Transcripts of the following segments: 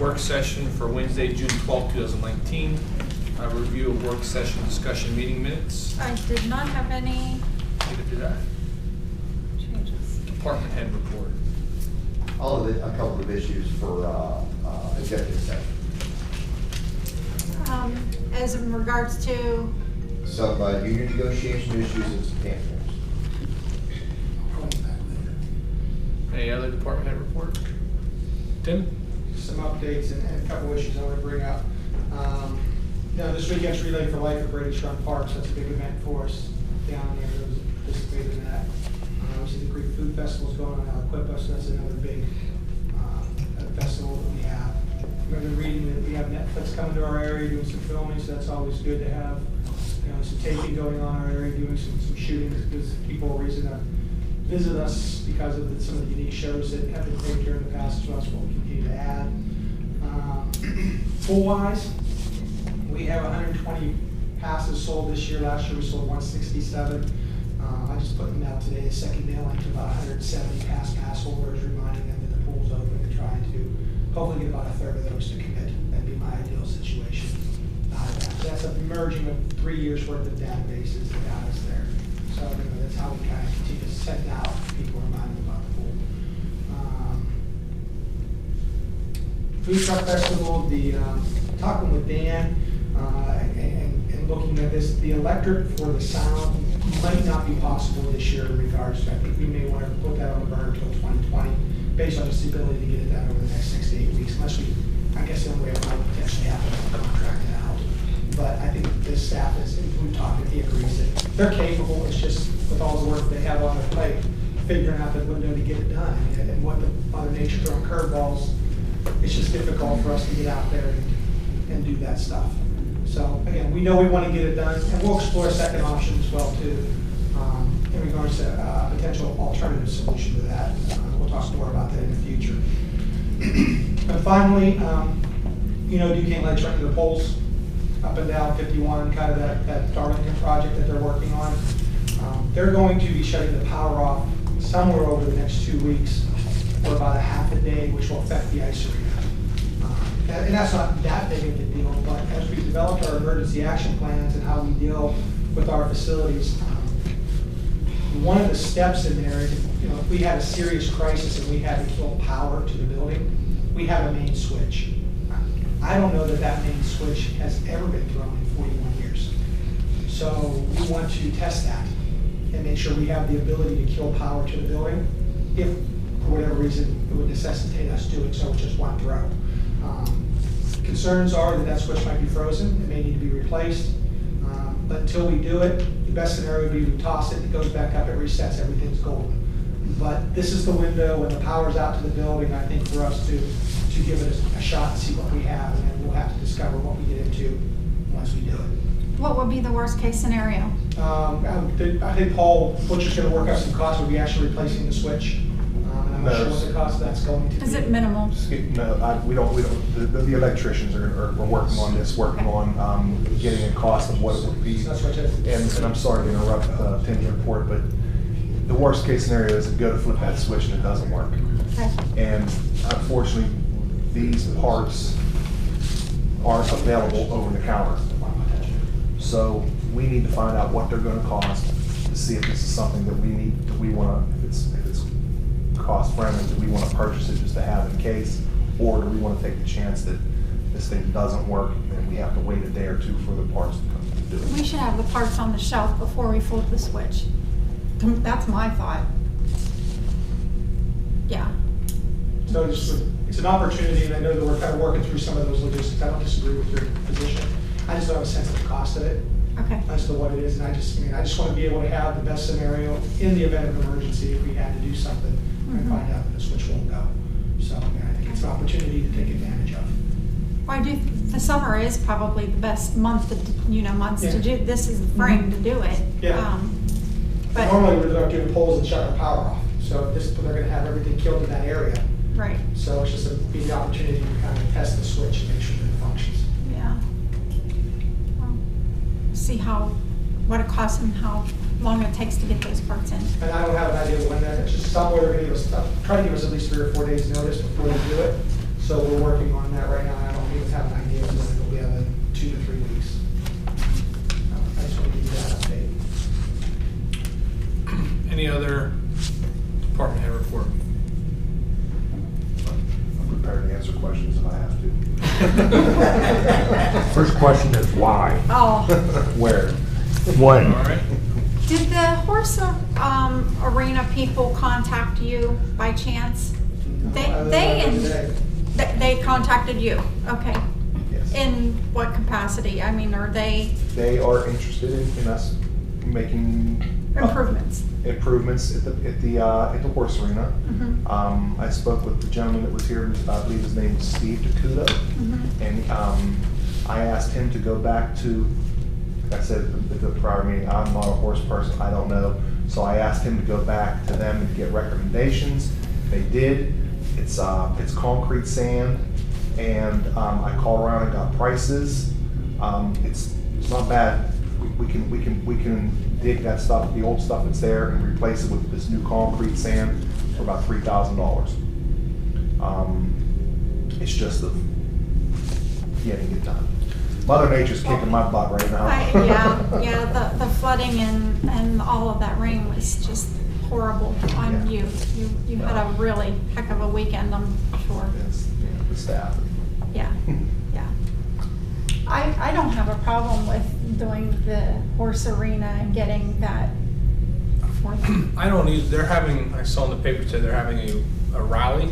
work session for Wednesday, June 12, 2019. Review of work session discussion meeting minutes. I did not have any Neither did I. changes. Department head report. A couple of issues for executive session. As in regards to, Some union negotiation issues and some tantrums. Any other department head report? Tim? Some updates and a couple issues I want to bring up. This weekend's Relay for Life at Brady Shrunk Park, so that's a big event for us down there. Those participated in that. Obviously, the Greek Food Festival is going on now. Equip Us, that's another big festival that we have. I've been reading that we have Netflix coming to our area doing some filming, so that's always good to have. Some taping going on in our area, doing some shootings, because people are reason to visit us because of some of the unique shows that have been taken here in the past, as well as what we continue to add. Pool-wise, we have 120 passes sold this year. Last year we sold 167. I just put them out today, a second mailing to about 170 pass holders, reminding them that the pool's open and trying to hopefully get about a third of those to commit. That'd be my ideal situation. That's a merging of 3 years worth of databases and data's there. So that's how we kind of continue to send out people, remind them about the pool. Food Truck Festival, talking with Dan and looking at this, the electric for the sound might not be possible this year in regards to, I think we may want to put that on the burner until 2020, based on its ability to get it done over the next 6 to 8 weeks, unless we, I guess the only way it might potentially happen is to contract it out. But I think this staff is, we've talked with, he agrees that they're capable. It's just with all the work they have on their plate, figuring out the window to get it done, and what the Mother Nature throwing curveballs, it's just difficult for us to get out there and do that stuff. So again, we know we want to get it done, and we'll explore a second option as well too, in regards to a potential alternative solution to that. We'll talk more about that in the future. And finally, Duquesne Ledge running the poles up and down 51, kind of that Darlington project that they're working on. They're going to be shutting the power off somewhere over the next 2 weeks for about a half a day, which will affect the ice arena. And that's not that big of a deal, but as we developed our emergency action plans and how we deal with our facilities, one of the steps in there is, if we had a serious crisis and we had to kill power to the building, we have a main switch. I don't know that main switch has ever been thrown in 41 years. So we want to test that and make sure we have the ability to kill power to the building if, for whatever reason, it would necessitate us doing so with just one throw. Concerns are that switch might be frozen. It may need to be replaced. But until we do it, the best scenario would be we toss it, it goes back up, it resets, everything's golden. But this is the window when the power's out to the building, I think, for us to give it a shot and see what we have, and then we'll have to discover what we get into once we do it. what would be the worst case scenario? I think Paul Butcher's going to work out some costs. We'll be actually replacing the switch. I'm not sure what the cost of that's going to be. Is it minimal? No, we don't. The electricians are working on this, on getting a cost of what it would be. That's right. And I'm sorry to interrupt Tim's report, but the worst case scenario is to go to flip that switch and it doesn't work. Okay. And unfortunately, these parts aren't available over the counter. So we need to find out what they're going to cost to see if this is something that we need, that we want to, if it's cost friendly, that we want to purchase it just to have in case, or do we want to take the chance that this thing doesn't work and we have to wait a day or two for the parts to come to do it. We should have the parts on the shelf before we flip the switch. That's my thought. Yeah. So it's an opportunity, and I know that we're kind of working through some of those logistics. I don't disagree with your position. I just don't have a sense of the cost of it. Okay. As to what it is, and I just want to be able to have the best scenario in the event of an emergency if we had to do something and find out that the switch won't go. So I think it's an opportunity to take advantage of. Well, the summer is probably the best month to do. This is the frame to do it. Yeah. But normally we're going to do the poles and shut our power off. So they're going to have everything killed in that area. right. So it's just the opportunity to kind of test the switch and make sure that it functions. Yeah. Well, see what it costs and how long it takes to get those parts in. And I don't have an idea when that, it's just somewhere they're going to try to give us at least 3 or 4 days notice before they do it. So we're working on that right now. I don't even have an idea when it'll be in 2 to 3 weeks. I just want to give you that update. Any other department head report? I'm prepared to answer questions if I have to. First question is why? Oh, Where? When? All right. did the horse arena people contact you by chance? They contacted you, okay. Yes. In what capacity? I mean, are they They are interested in us making improvements? improvements at the horse arena. Mhm. I spoke with the gentleman that was here, I believe his name was Steve DeCudo. Mhm. And I asked him to go back to, like I said at the prior meeting, I'm not a horse person, I don't know. So I asked him to go back to them and get recommendations. They did. It's concrete sand, and I called around and got prices. It's not bad. We can dig that stuff, the old stuff that's there, and replace it with this new concrete sand for about $3,000. It's just the getting it done. Mother Nature's kicking my butt right now. Yeah, the flooding and all of that rain was just horrible on Yeah. you. You had a really heck of a weekend, I'm sure. It's, the staff. Yeah, yeah. I don't have a problem with doing the horse arena and getting that for them. I don't need, they're having, I saw in the paper today, they're having a rally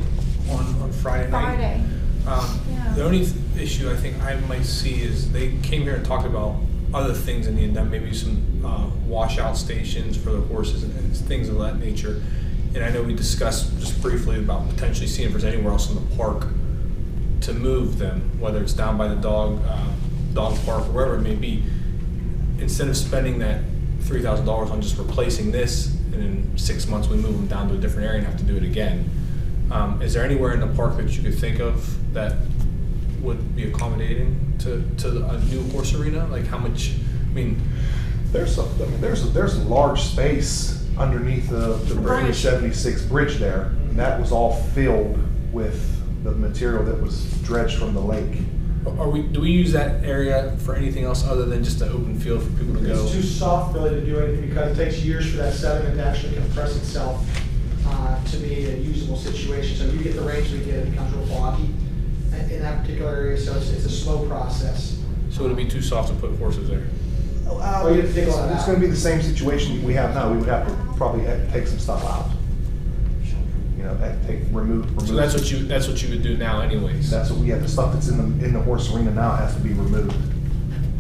on Friday night. Friday. Yeah. The only issue I think I might see is they came here and talked about other things in the event, maybe some washout stations for the horses and things of that nature. And I know we discussed just briefly about potentially seeing if there's anywhere else in the park to move them, whether it's down by the dog park or wherever it may be. Instead of spending that $3,000 on just replacing this, and in 6 months we move them down to a different area and have to do it again. Is there anywhere in the park that you could think of that would be accommodating to a new horse arena? Like how much, I mean. There's a large space underneath the Bridge. Bridge 76 bridge there. And that was all filled with the material that was dredged from the lake. Do we use that area for anything else other than just an open field for people to go? It's too soft really to do anything because it takes years for that sediment to actually compress itself to be a usable situation. So if you get the rains we get, it becomes real foggy in that particular area, so it's a slow process. So would it be too soft to put horses there? You have to dig all that It's out. going to be the same situation we have now. We would have to probably take some stuff out. You know, remove. So that's what you would do now anyways? That's what we have. The stuff that's in the horse arena now has to be removed,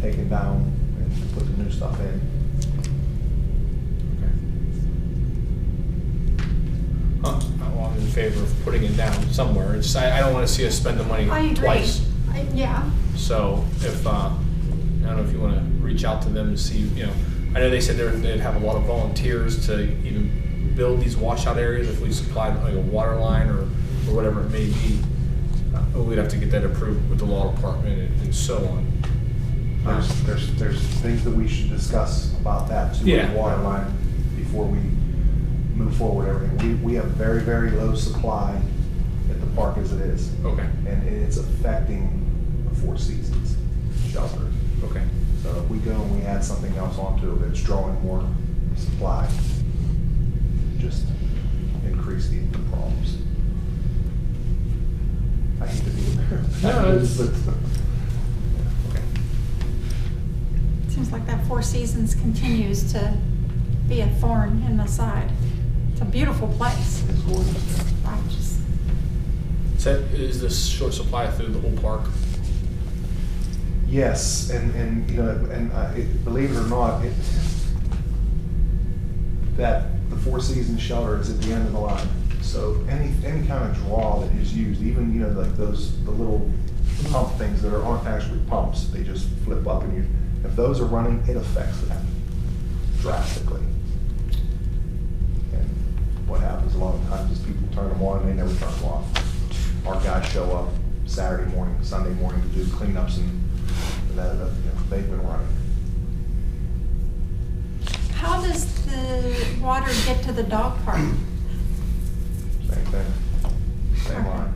taken down, and put the new stuff in. Well, I'm in favor of putting it down somewhere. It's, I don't want to see us spend the money I agree. twice. Yeah. So if, I don't know if you want to reach out to them and see, you know, I know they said they'd have a lot of volunteers to even build these washout areas if we supplied like a water line or whatever it may be. We'd have to get that approved with the law department and so on. There's things that we should discuss about that too. Yeah. With the water line before we move forward. Everything we have very, very low supply at the park as it is. Okay. And it's affecting the Four Seasons shelter. Okay. So if we go and we add something else onto it that's drawing more supply, just increase the problems. I hate to be No, it's- but Okay. Seems like that Four Seasons continues to be a thorn in the side. It's a beautiful place. it's gorgeous. I just, So is this short supply through the whole park? Yes, and you know, and believe it or not, that the Four Seasons shelter is at the end of the line. So any kind of draw that is used, even, you know, like the little pump things that aren't actually pumps, they just flip up and if those are running, it affects that drastically. And what happens a lot of times is people turn them on and they never turn them off. Our guys show up Saturday morning, Sunday morning to do cleanups and that, you know, they've been running. how does the water get to the dog park? Same thing, same line.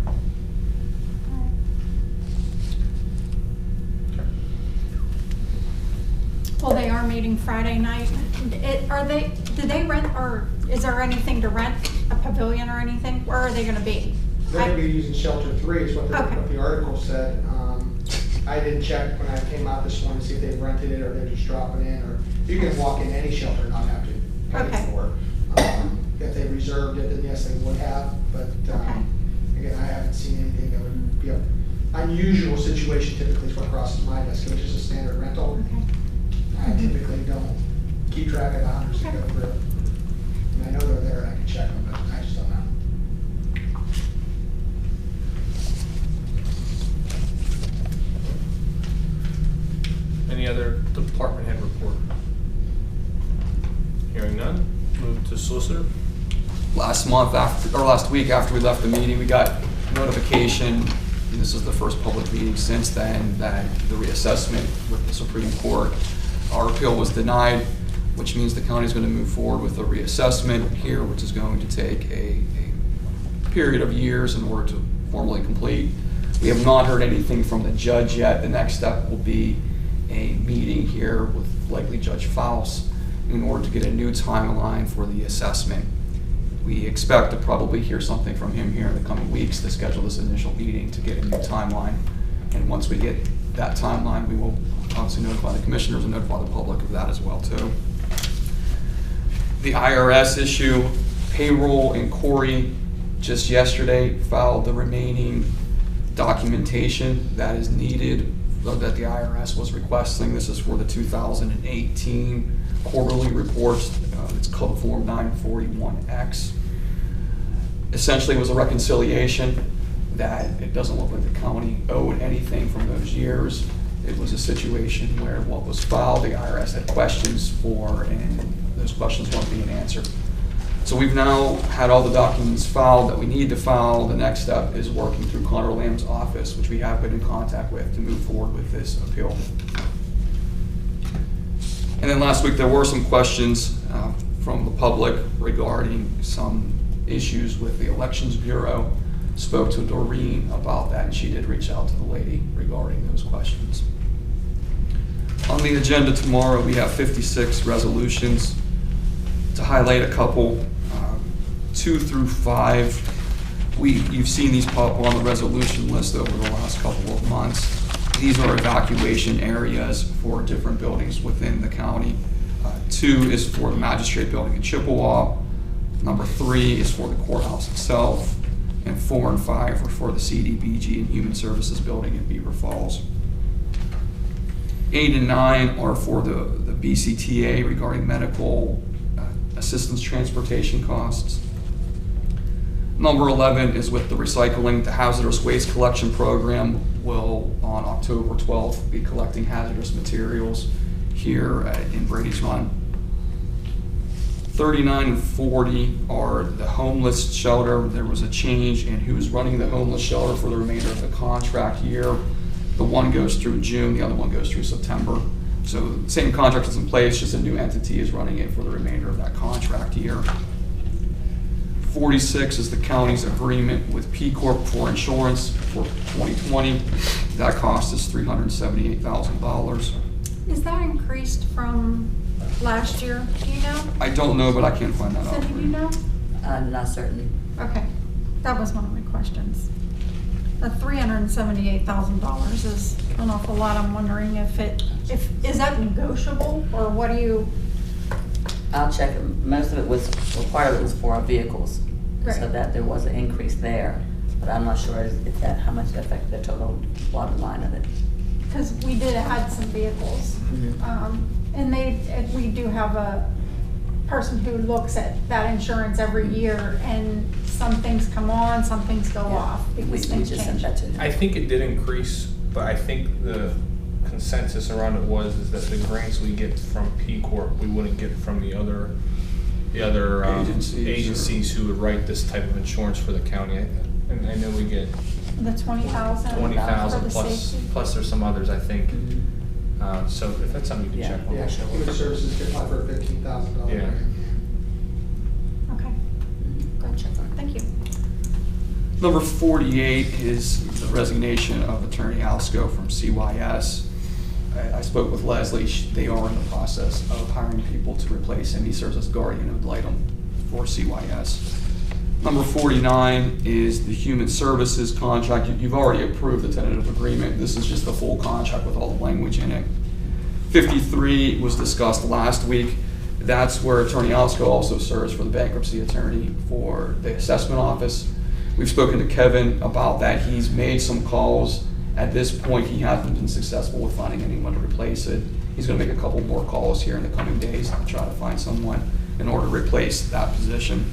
Well, they are meeting Friday night. Do they rent, or is there anything to rent, a pavilion or anything? Where are they gonna be? They're gonna be using shelter 3 is what Okay. what the article said. I didn't check when I came out this morning to see if they rented it or they're just dropping in, or you can walk in any shelter and not have to pay Okay. for it. If they reserved it, then yes, they would have, but, Okay. again, I haven't seen anything that would be an unusual situation. Typically is what crosses my desk, which is a standard rental. Okay. I typically don't keep track of the hunters that go through. And I know they're there and I can check them, but I just don't know. Any other department head report? Hearing none, move to solicitor. Last week after we left the meeting, we got notification, and this is the first public meeting since then, that the reassessment with the Supreme Court, our appeal was denied, which means the county is going to move forward with a reassessment here, which is going to take a period of years in order to formally complete. We have not heard anything from the judge yet. The next step will be a meeting here with likely Judge Faust in order to get a new timeline for the assessment. We expect to probably hear something from him here in the coming weeks to schedule this initial meeting to get a new timeline. And once we get that timeline, we will obviously notify the commissioners and notify the public of that as well too. The IRS issue, payroll and Corey just yesterday filed the remaining documentation that is needed that the IRS was requesting. This is for the 2018 quarterly reports. It's called Form 941X. Essentially, it was a reconciliation that it doesn't look like the county owed anything from those years. It was a situation where what was filed, the IRS had questions for, and those questions weren't being answered. So we've now had all the documents filed that we need to file. The next step is working through Connor Lamb's office, which we have been in contact with to move forward with this appeal. And then last week there were some questions from the public regarding some issues with the Elections Bureau. Spoke to Doreen about that, and she did reach out to the lady regarding those questions. On the agenda tomorrow, we have 56 resolutions. To highlight a couple, 2 through 5, you've seen these pop on the resolution list over the last couple of months. These are evacuation areas for different buildings within the county. 2 is for the magistrate building in Chippewa. Number 3 is for the courthouse itself. And 4 and 5 are for the CDBG and Human Services building in Beaver Falls. 8 and 9 are for the BCTA regarding medical assistance transportation costs. Number 11 is with the recycling. The hazardous waste collection program will, on October 12th, be collecting hazardous materials here in Brady's Run. 39 and 40 are the homeless shelter. There was a change in who's running the homeless shelter for the remainder of the contract year. The one goes through June, the other one goes through September. So the same contract is in place, just a new entity is running it for the remainder of that contract year. 46 is the county's agreement with P Corp for insurance for 2020. That cost is $378,000. Is that increased from last year? Do you know? I don't know, but I can't find that out. Cindy, do you know? I'm not certain. Okay, that was one of my questions. The $378,000 is an awful lot. I'm wondering if is that negotiable, or what do you? I'll check. Most of it was, well, part of it was for our vehicles. So Right. that there was an increase there. But I'm not sure if that, how much that affected the total bottom line of it. Because we did add some vehicles. And we do have a person who looks at that insurance every year, and some things come on, some things go Yeah. off We because things just sent change. that to them. I think it did increase, but I think the consensus around it is that the grants we get from P Corp, we wouldn't get from the other agencies who would write this type of insurance for the county. And I know we get The 20,000. 20,000 for the safety. plus there's some others, I think. So if that's something you can Yeah. check on. Yeah, human services could apply for a $15,000 Yeah. grant. Okay, Go check on it. thank you. Number 48 is the resignation of Attorney Alsco from CYS. I spoke with Leslie, they are in the process of hiring people to replace him. He serves as guardian ad litem for CYS. Number 49 is the human services contract. You've already approved the tentative agreement. This is just the full contract with all the language in it. 53 was discussed last week. That's where Attorney Alsko also serves for the bankruptcy attorney for the assessment office. We've spoken to Kevin about that. He's made some calls. At this point, he hasn't been successful with finding anyone to replace it. He's going to make a couple more calls here in the coming days to try to find someone in order to replace that position.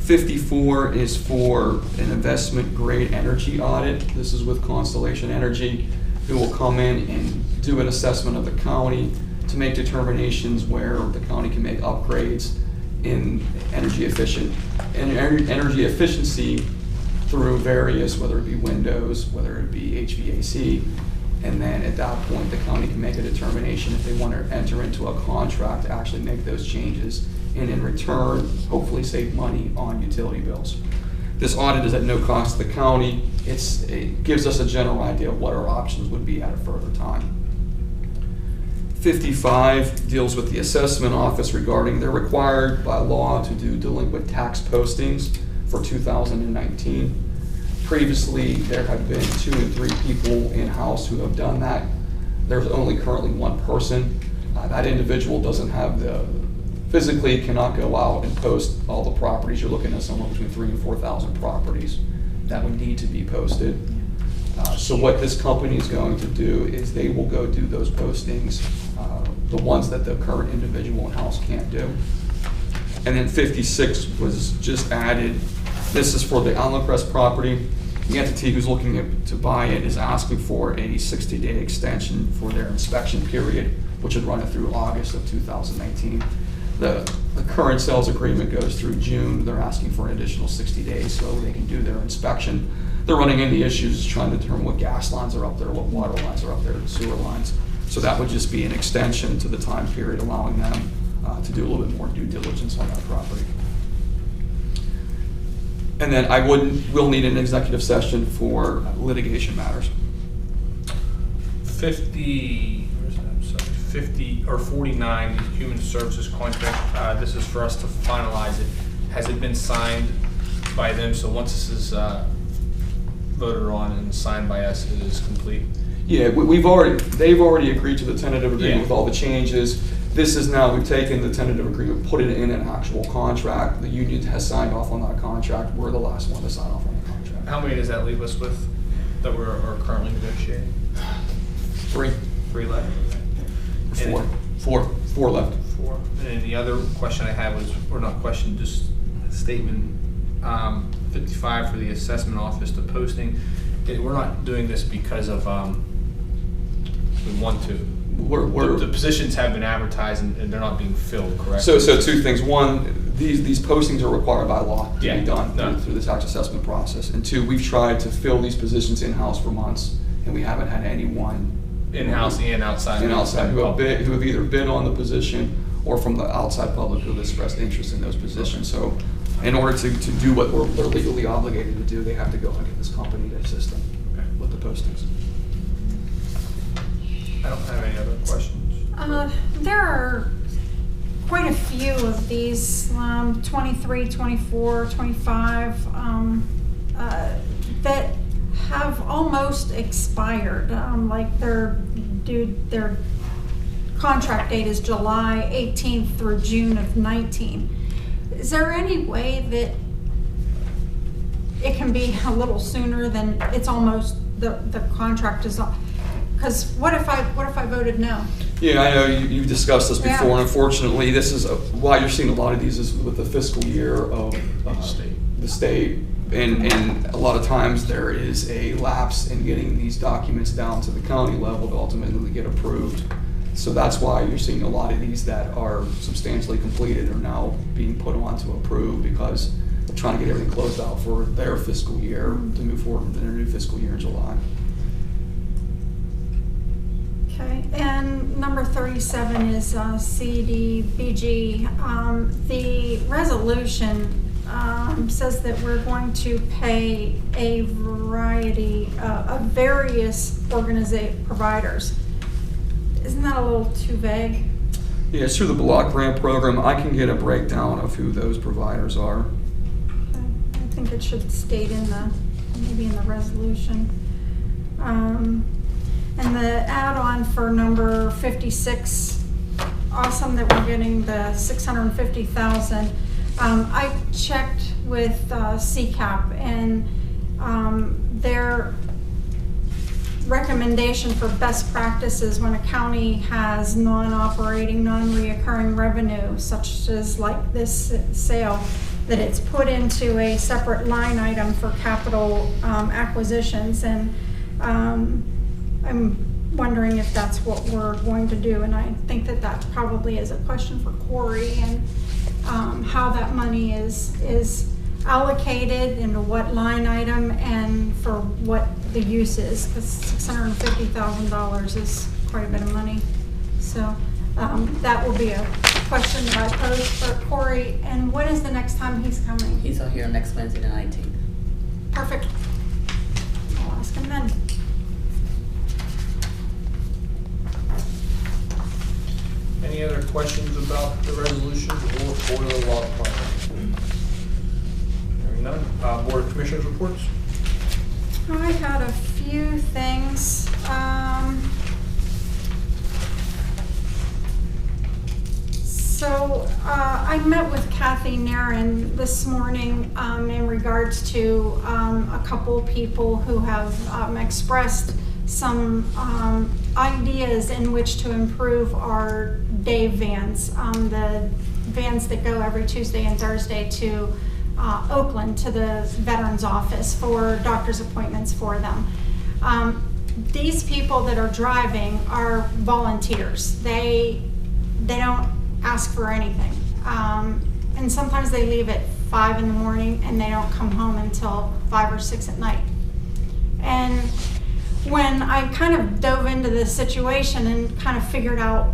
54 is for an investment grade energy audit. This is with Constellation Energy, who will come in and do an assessment of the county to make determinations where the county can make upgrades in energy efficiency through various, whether it be windows, whether it be HVAC, and then at that point the county can make a determination if they want to enter into a contract to actually make those changes, and in return hopefully save money on utility bills. This audit is at no cost to the county. It gives us a general idea of what our options would be at a further time. 55 deals with the assessment office regarding they're required by law to do delinquent tax postings for 2019. Previously, there have been 2 and 3 people in-house who have done that. There's only currently 1 person. That individual doesn't have physically cannot go out and post all the properties. You're looking at somewhere between 3,000 and 4,000 properties that would need to be posted. So what this company is going to do is they will go do those postings, the ones that the current individual in-house can't do. And then 56 was just added. This is for the Allen Crest property. The entity who's looking to buy it is asking for a 60-day extension for their inspection period, which would run it through August of 2019. The current sales agreement goes through June. They're asking for an additional 60 days so they can do their inspection. They're running into issues trying to determine what gas lines are up there, what water lines are up there, sewer lines. So that would just be an extension to the time period, allowing them to do a little bit more due diligence on that property. And then we'll need an executive session for litigation matters. 50 or 49, the human services contract. This is for us to finalize it. Has it been signed by them? So once this is voted on and signed by us, it is complete. Yeah, they've already agreed to the tentative agreement with all the changes. This is now, we've taken the tentative agreement, put it in an actual contract. The union has signed off on that contract. We're the last one to sign off on the contract. How many does that leave us with that are currently negotiating? 3. 3 left. Four left. 4. And the other question I had was, or not question, just a statement. 55 for the assessment office, the posting. We're not doing this because of we want to. The positions have been advertised and they're not being filled, correct? So 2 things. 1, these postings are required by law to be done through the tax assessment process. And 2, we've tried to fill these positions in-house for months, and we haven't had anyone in-house and outside. And outside who have either bid on the position or from the outside public who have expressed interest in those positions. So in order to do what they're legally obligated to do, they have to go and get this company to assist them with the postings. I don't have any other questions. There are quite a few of these, 23, 24, 25, that have almost expired. Like their contract date is July 18th through June of 19. Is there any way that it can be a little sooner than it's almost the contract is on? Because what if I voted no? Yeah, I know you've discussed this before, and unfortunately, this is why you're seeing a lot of these is with the fiscal year of the state, and a lot of times there is a lapse in getting these documents down to the county level to ultimately get approved. So that's why you're seeing a lot of these that are substantially completed are now being put on to approve, because they're trying to get everything closed out for their fiscal year to move forward into their new fiscal year in July. Okay, and number 37 is CDBG. The resolution says that we're going to pay a variety of various providers. Isn't that a little too vague? Yeah, it's through the block grant program. I can get a breakdown of who those providers are. I think it should state maybe in the resolution. And the add-on for number 56, awesome that we're getting the 650,000. I checked with CCAP, and their recommendation for best practices when a county has non-operating, non-reoccurring revenue, such as like this sale, that it's put into a separate line item for capital acquisitions. And I'm wondering if that's what we're going to do. And I think that probably is a question for Corey, and how that money is allocated, into what line item, and for what the use is, because $650,000 is quite a bit of money. So that will be a question that I pose for Corey. And what is the next time he's coming? He's out here next Wednesday, the 19th. Perfect. I'll ask him then. Any other questions about the resolutions or for the law department? Hearing none. Board of Commissioners reports? I had a few things. So I met with Kathy Nairn this morning in regards to a couple people who have expressed some ideas in which to improve our day vans, the vans that go every Tuesday and Thursday to Oakland, to the Veterans Office for doctor's appointments for them. These people that are driving are volunteers. They don't ask for anything. And sometimes they leave at 5 in the morning and they don't come home until 5 or 6 at night. And when I kind of dove into this situation and kind of figured out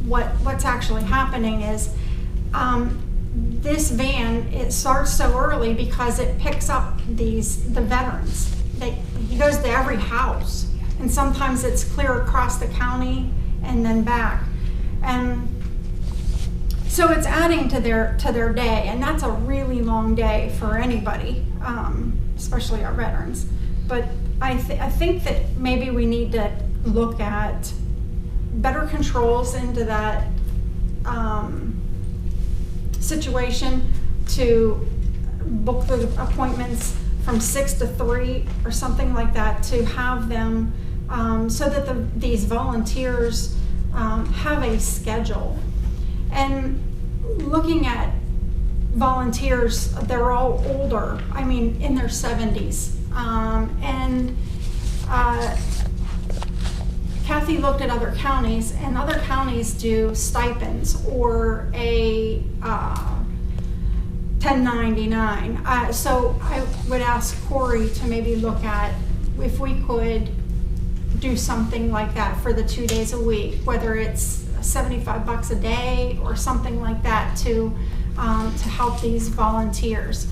what's actually happening is, this van, it starts so early because it picks up the veterans. He goes to every house, and sometimes it's clear across the county and then back. And so it's adding to their day, and that's a really long day for anybody, especially our veterans. But I think that maybe we need to look at better controls into that situation, to book the appointments from 6 to 3 or something like that, to have them so that these volunteers have a schedule. And looking at volunteers, they're all older, I mean in their 70s. Kathy looked at other counties, and other counties do stipends or a 1099. So I would ask Corey to maybe look at if we could do something like that for the 2 days a week, whether it's $75 a day or something like that, to help these volunteers.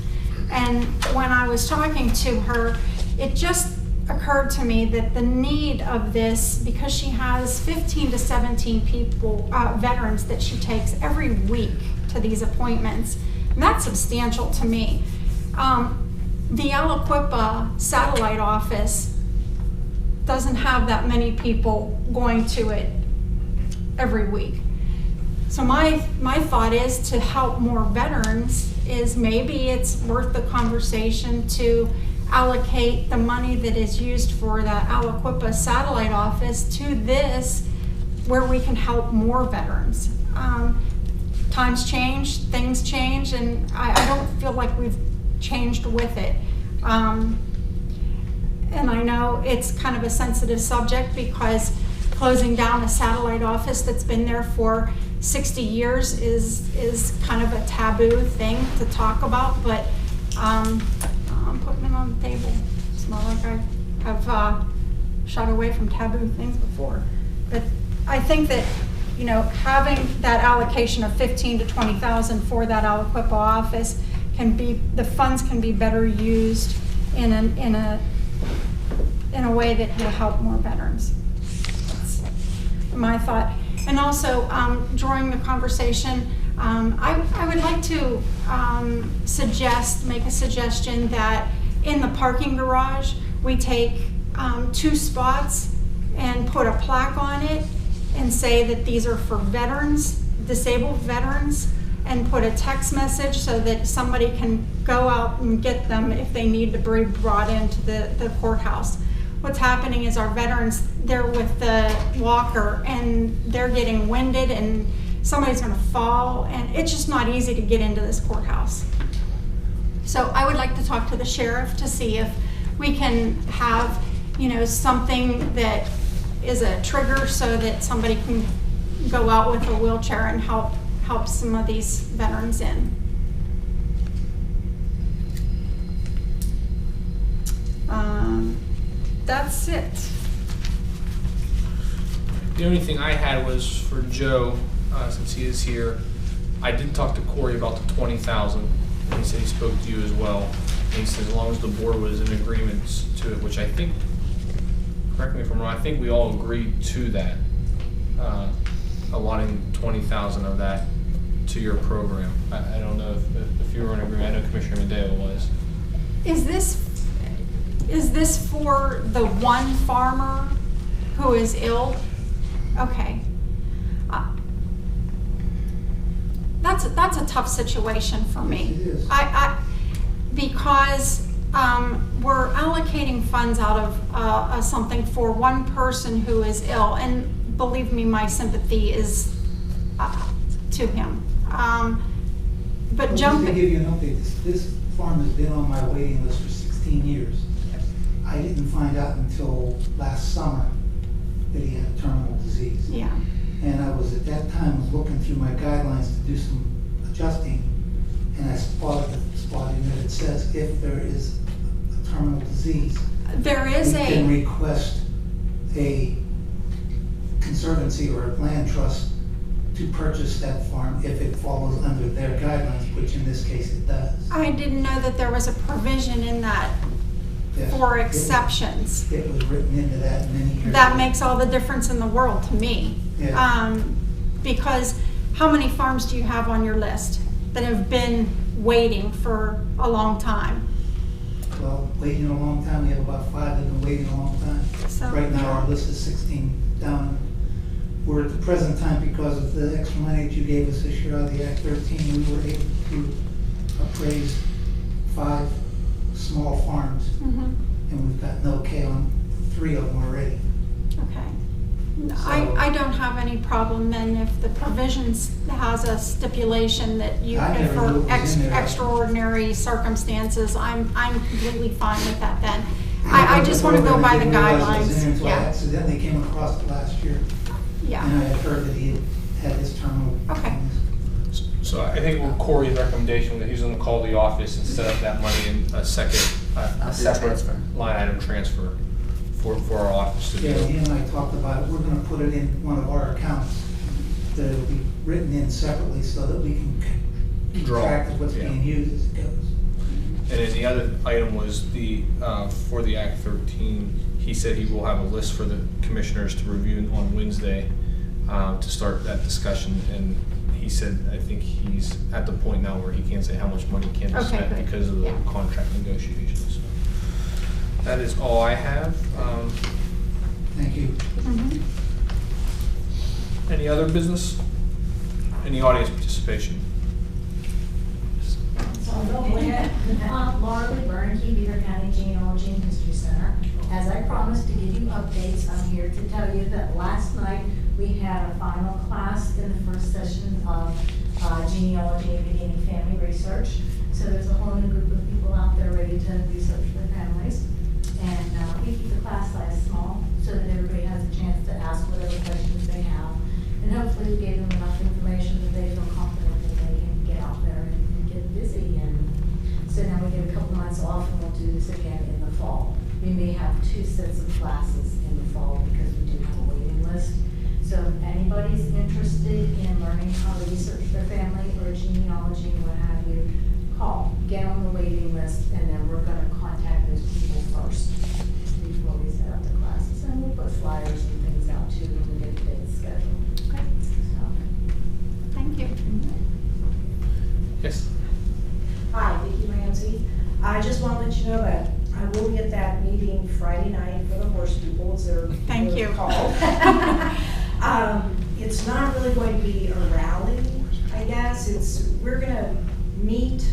And when I was talking to her, it just occurred to me that the need of this, because she has 15 to 17 people, veterans that she takes every week to these appointments, and that's substantial to me. The Aliquippa satellite office doesn't have that many people going to it every week. So my thought is, to help more veterans, is maybe it's worth the conversation to allocate the money that is used for the Aliquippa satellite office to this, where we can help more veterans. Times change, things change, and I don't feel like we've changed with it. And I know it's kind of a sensitive subject, because closing down a satellite office that's been there for 60 years is kind of a taboo thing to talk about, but I'm putting it on the table. It's not like I have shied away from taboo things before. But I think that, having that allocation of 15 to 20,000 for that Aliquippa office the funds can be better used in a way that will help more veterans. That's my thought. And also, during the conversation, I would like to make a suggestion that in the parking garage, we take 2 spots and put a plaque on it and say that these are for veterans, disabled veterans, and put a text message so that somebody can go out and get them if they need to be brought into the courthouse. What's happening is our veterans, they're with the walker and they're getting winded and somebody's gonna fall, and it's just not easy to get into this courthouse. So I would like to talk to the sheriff to see if we can have, something that is a trigger so that somebody can go out with a wheelchair and help some of these veterans in. That's it. The only thing I had was for Joe, since he is here. I did talk to Corey about the 20,000. He said he spoke to you as well. And he said as long as the board was in agreement to it, which I think, correct me if I'm wrong, I think we all agreed to that, allotting 20,000 of that to your program. I don't know if you were in agreement. I know Commissioner Medeo was. Is this for the one farmer who is ill? Okay. That's a tough situation for me. Yes, it is. Because we're allocating funds out of something for one person who is ill, and believe me, my sympathy is to him. But Well, jump. Just to give you an update, this farm has been on my waiting list for 16 years. I didn't find out until last summer that he had a terminal disease. Yeah. And I was at that time looking through my guidelines to do some adjusting, and I spotted in that it says if there is a terminal disease, There is we can a. request a conservancy or a land trust to purchase that farm if it falls under their guidelines, which in this case it does. I didn't know that there was a provision in that Yes. for exceptions. It was written into that many years That ago. makes all the difference in the world to me. Yeah. Because how many farms do you have on your list that have been waiting for a long time? Well, waiting a long time, we have about 5 that have been waiting a long time. So, Right now, yeah. our list is 16 down. We're at the present time, because of the extra money that you gave us this year out of the Act 13, we were able to appraise 5 small farms, Mhm. and we've gotten okay on 3 of them already. Okay. No, So- I don't have any problem then if the provisions has a stipulation that you, I never for knew it was in there. extraordinary circumstances, I'm completely fine with that then. I just want to go by the I didn't realize it was in there guidelines. until I Yeah, accidentally came across it last year, and I yeah. had heard that he had his terminal. Okay. So I think with Corey's recommendation, that he's gonna call the office and set up that money in a second, a A separate transfer. line item transfer for our office to do. Yeah, he and I talked about it, we're gonna put it in one of our accounts, that it'll be written in separately so that we can keep Draw, track of what's yeah. being used as it goes. And then the other item was for the Act 13, he said he will have a list for the commissioners to review on Wednesday to start that discussion. And he said, I think he's at the point now where he can't say how much money can be Okay, spent good. because of the Yeah. contract negotiations. So that is all I have. Thank you. Mhm. Any other business? Any audience participation? Laura Lee Bernke, Beaver County Genealogy and History Center. As I promised to give you updates, I'm here to tell you that last night we had a final class in the first session of genealogy and beginning family research. So there's a whole new group of people out there ready to research their families. And we keep the class size small so that everybody has a chance to ask whatever questions they have. And hopefully we gave them enough information that they feel confident that they can get out there and get busy. And so now we get a couple months off and we'll do this again in the fall. We may have 2 sets of classes in the fall because we do have a waiting list. So if anybody's interested in learning how to research their family or genealogy and what have you, call, get on the waiting list, and then we're gonna contact those people first before we set up the classes. And we'll put flyers and things out too when we get the date scheduled. Okay, So, thank you. Yes. Hi, Vicki Ramsey. I just want to let you know that I will be at that meeting Friday night for the horse people, as they're Thank you. called. It's not really going to be a rally, I guess. We're gonna meet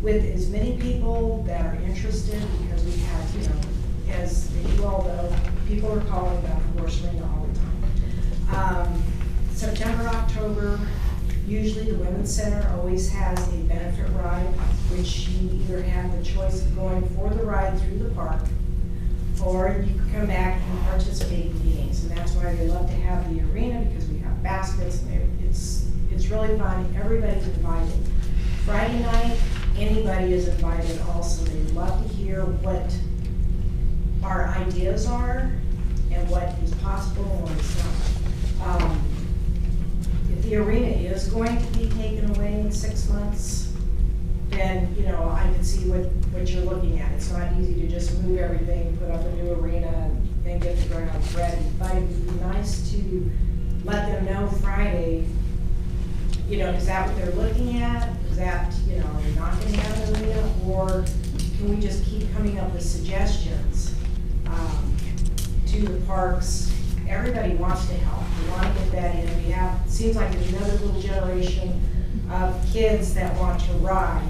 with as many people that are interested, because we have, you know, as you all know, people are calling about the horse arena all the time. September, October, usually the Women's Center always has a benefit ride, which you either have the choice of going for the ride through the park, or you can come back and participate in meetings. And that's why they love to have the arena, because we have baskets, and it's really fun. Everybody's invited. Friday night, anybody is invited also. They love to hear what our ideas are and what is possible and what is not. If the arena is going to be taken away in 6 months, then, you know, I can see what you're looking at. It's not easy to just move everything, put up a new arena, and then get the ground ready. But it would be nice to let them know Friday, you know, is that what they're looking at? Is that, you know, we're not gonna have an arena, or can we just keep coming up with suggestions to the parks? Everybody wants to help. We want to get that in. We have, it seems like there's another little generation of kids that want to ride.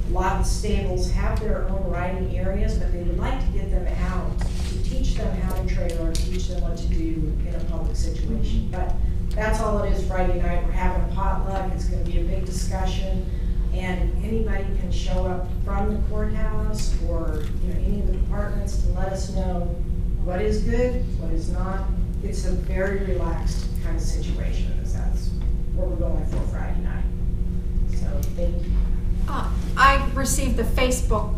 A lot of stables have their own riding areas, but they would like to get them out to teach them how to trailer, teach them what to do in a public situation. But that's all it is Friday night. We're having a potluck. It's going to be a big discussion, and anybody can show up from the courthouse or, you know, any of the departments to let us know what is good, what is not. It's a very relaxed kind of situation, as that's what we're going for Friday night. So thank you. I received a Facebook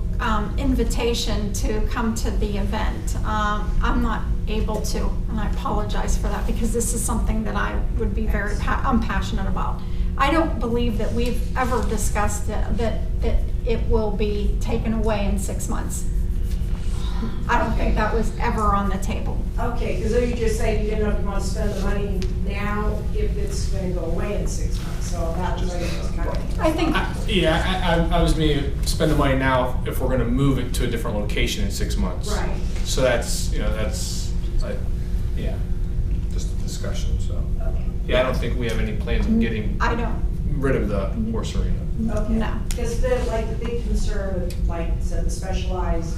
invitation to come to the event. I'm not able to, and I apologize for that, because this is something that I would be very, I'm passionate about. I don't believe that we've ever discussed that it will be taken away in 6 months. I don't think that was ever on the table. Okay, because you just said you didn't know if you want to spend the money now if it's going to go away in 6 months. So that was kind of. I think. I was meaning spend the money now if we're going to move it to a different location in 6 months. Right. So that's, you know, that's, yeah, just a discussion, so. Okay. Yeah, I don't think we have any plans of getting I don't. rid of the horse arena. Okay. No. Because the big concern with, like I said, the specialized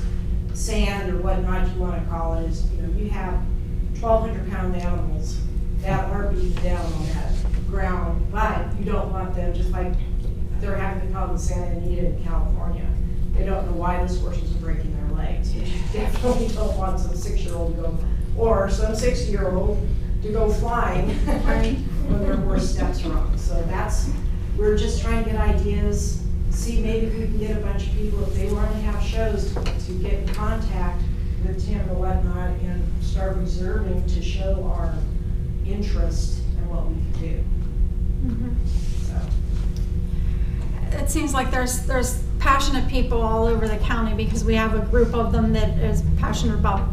sand or whatnot you want to call it is, you know, you have 1,200-pound animals that are beaten down on that ground, but you don't want them, just like they're having the problem with Santa Anita in California. They don't know why those horses are breaking their legs. You definitely don't want some 6-year-old to go, or some 60-year-old to go flying when their horse steps wrong. So we're just trying to get ideas. See, maybe we can get a bunch of people, if they want to have shows, to get in contact with Tim or whatnot and start reserving to show our interest in what we can do. So. It seems like there's passionate people all over the county, because we have a group of them that is passionate about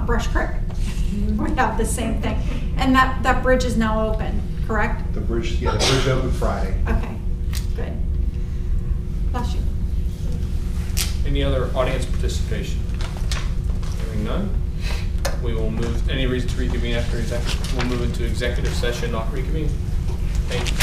Brush Creek. We have the same thing. And that bridge is now open, correct? The bridge opened Friday. Okay, good. Bless you. Any other audience participation? Hearing none, we will move, any reason to reconvene after executive? We'll move into executive session, not reconvene. Thank you.